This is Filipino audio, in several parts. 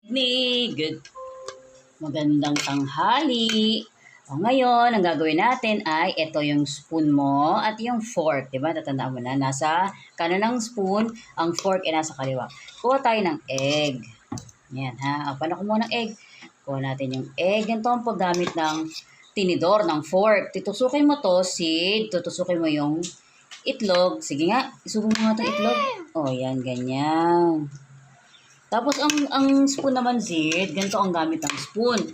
Good. Magandang tanghali. Ngayon, ang gagawin natin ay ito yung spoon mo at yung fork. Diba? Tatandaan mo na, nasa kanan ng spoon, ang fork ay nasa kaliwa. Kuha tayo ng egg. Yan ha. Paano kumuha ng egg? Kuha natin yung egg. Ganito ang paggamit ng tinidor, ng fork. Tutusukin mo to, seed. Tutusukin mo yung itlog. Sige nga, isubo mo nga itong itlog. O, yan, ganyan. Tapos, ang spoon naman, Zid, ganito ang gamit ng spoon.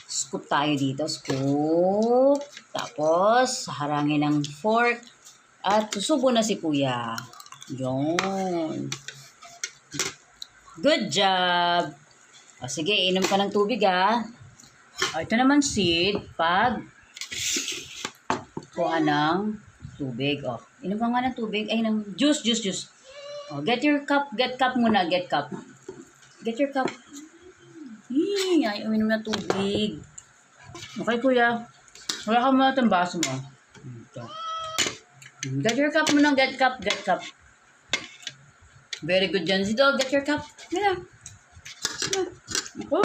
Scoop tayo dito, scoop. Tapos, harangin ng fork. At susubo na si Kuya. Yun. Good job. O, sige, inom ka ng tubig, ha. O, ito naman, Sid, pag kuha ng tubig. O, inom ka nga ng tubig. Ay, ng juice. O, get cup muna, get cup. Get your cup. Ay, uminom na tubig. Okay, Kuya. Wala ka muna itong baso mo. Ito. Get your cup muna, get cup. Very good dyan, Zido. Get your cup. Yan. Ako.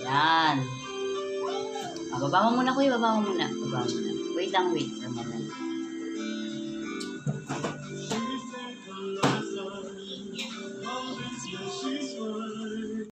Yan. Baba mo muna, Kuya. Baba mo muna. Wait for a moment.